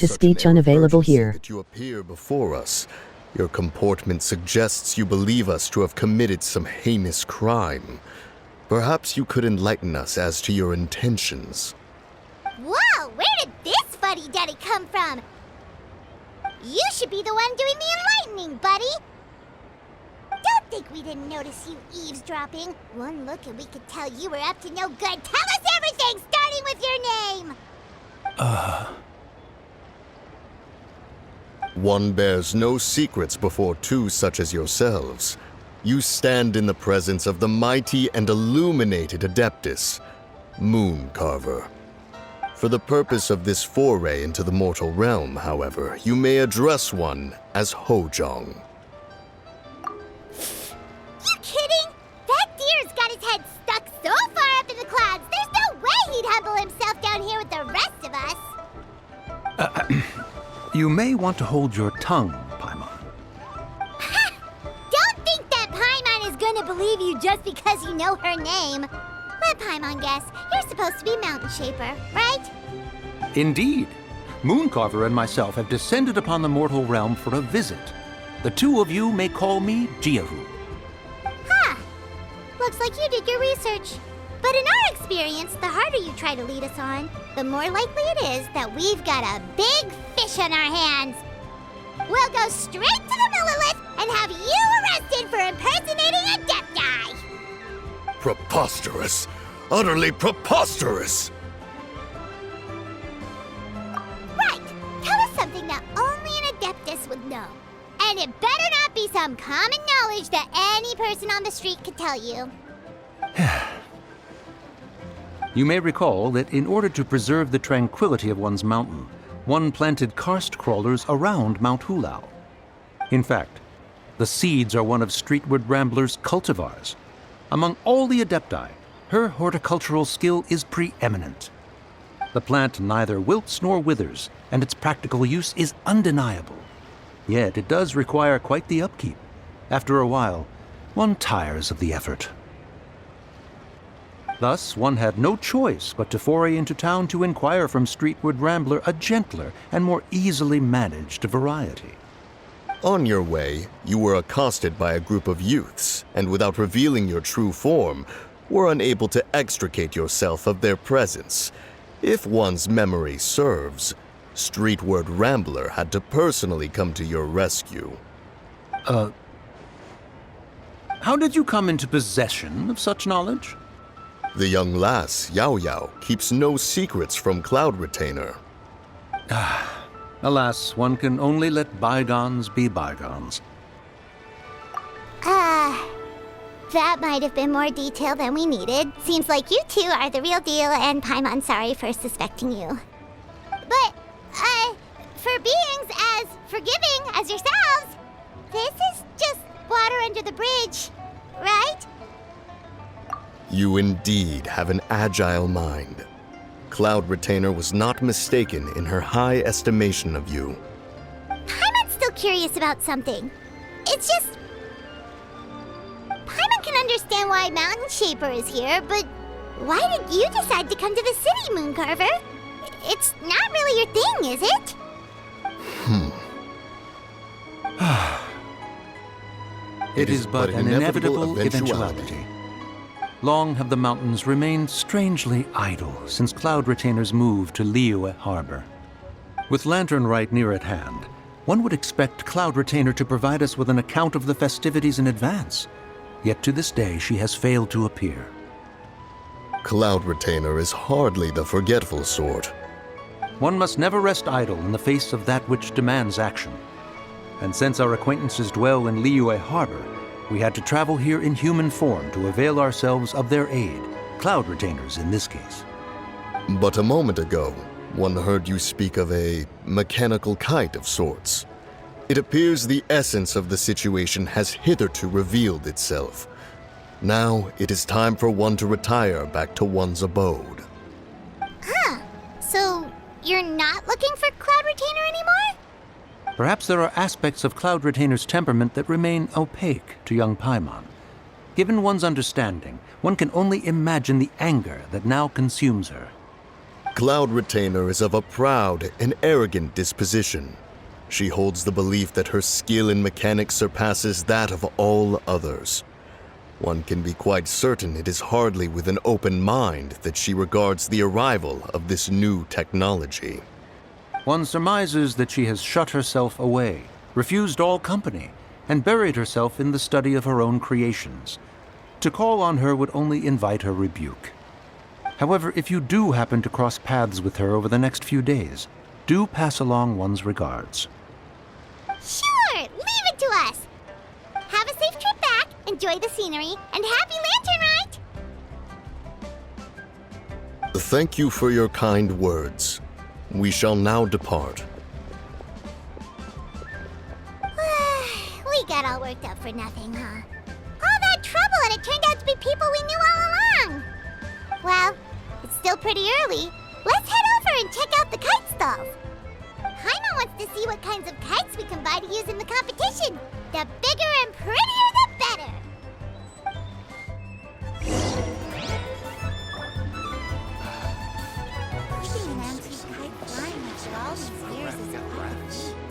To speech unavailable here. That you appear before us. Your comportment suggests you believe us to have committed some heinous crime. Perhaps you could enlighten us as to your intentions. Whoa, where did this fuddy-duddy come from? You should be the one doing the enlightening, buddy. Don't think we didn't notice you eavesdropping. One look and we could tell you were up to no good. Tell us everything, starting with your name! One bears no secrets before two such as yourselves. You stand in the presence of the mighty and illuminated Adeptus, Mooncarver. For the purpose of this foray into the mortal realm, however, you may address one as Hojong. You kidding? That deer's got his head stuck so far up in the clouds, there's no way he'd humble himself down here with the rest of us. You may want to hold your tongue, Paimon. Ha! Don't think that Paimon is gonna believe you just because you know her name. Let Paimon guess. You're supposed to be Mountain Shaper, right? Indeed. Mooncarver and myself have descended upon the mortal realm for a visit. The two of you may call me Jiahu. Huh. Looks like you did your research. But in our experience, the harder you try to lead us on, the more likely it is that we've got a big fish on our hands. We'll go straight to the Millilith and have you arrested for impersonating a Adepti! Preposterous! Utterly preposterous! Right! Tell us something that only an Adeptus would know. And it better not be some common knowledge that any person on the street could tell you. You may recall that in order to preserve the tranquility of one's mountain, one planted karst crawlers around Mount Hulao. In fact, the seeds are one of Streetward Rambler's cultivars. Among all the Adepti, her horticultural skill is preeminent. The plant neither wilts nor withers, and its practical use is undeniable. Yet it does require quite the upkeep. After a while, one tires of the effort. Thus, one had no choice but to foray into town to inquire from Streetward Rambler a gentler and more easily managed variety. On your way, you were accosted by a group of youths, and without revealing your true form, were unable to extricate yourself of their presence. If one's memory serves, Streetward Rambler had to personally come to your rescue. How did you come into possession of such knowledge? The young lass, Yao Yao, keeps no secrets from Cloud Retainer. Alas, one can only let bygones be bygones. That might have been more detail than we needed. Seems like you two are the real deal, and Paimon's sorry for suspecting you. But, for beings as forgiving as yourselves, this is just water under the bridge, right? You indeed have an agile mind. Cloud Retainer was not mistaken in her high estimation of you. Paimon's still curious about something. It's just... Paimon can understand why Mountain Shaper is here, but why did you decide to come to the city, Mooncarver? It's not really your thing, is it? It is but an inevitable eventuality. Long have the mountains remained strangely idle since Cloud Retainer's move to Liyue Harbor. With Lantern Rite near at hand, one would expect Cloud Retainer to provide us with an account of the festivities in advance. Yet to this day, she has failed to appear. Cloud Retainer is hardly the forgetful sort. One must never rest idle in the face of that which demands action. And since our acquaintances dwell in Liyue Harbor, we had to travel here in human form to avail ourselves of their aid, Cloud Retainers in this case. But a moment ago, one heard you speak of a mechanical kite of sorts. It appears the essence of the situation has hitherto revealed itself. Now it is time for one to retire back to one's abode. So you're not looking for Cloud Retainer anymore? Perhaps there are aspects of Cloud Retainer's temperament that remain opaque to young Paimon. Given one's understanding, one can only imagine the anger that now consumes her. Cloud Retainer is of a proud and arrogant disposition. She holds the belief that her skill in mechanics surpasses that of all others. One can be quite certain it is hardly with an open mind that she regards the arrival of this new technology. One surmises that she has shut herself away, refused all company, and buried herself in the study of her own creations. To call on her would only invite her rebuke. However, if you do happen to cross paths with her over the next few days, do pass along one's regards. Sure, leave it to us. Have a safe trip back, enjoy the scenery, and happy lantern ride! Thank you for your kind words. We shall now depart. We got all worked up for nothing, huh? All that trouble and it turned out to be people we knew all along. Well, it's still pretty early. Let's head over and check out the kite stalls. Paimon wants to see what kinds of kites we can buy to use in the competition. The bigger and prettier, the better. Keeping an empty kite flying after all these years is hard.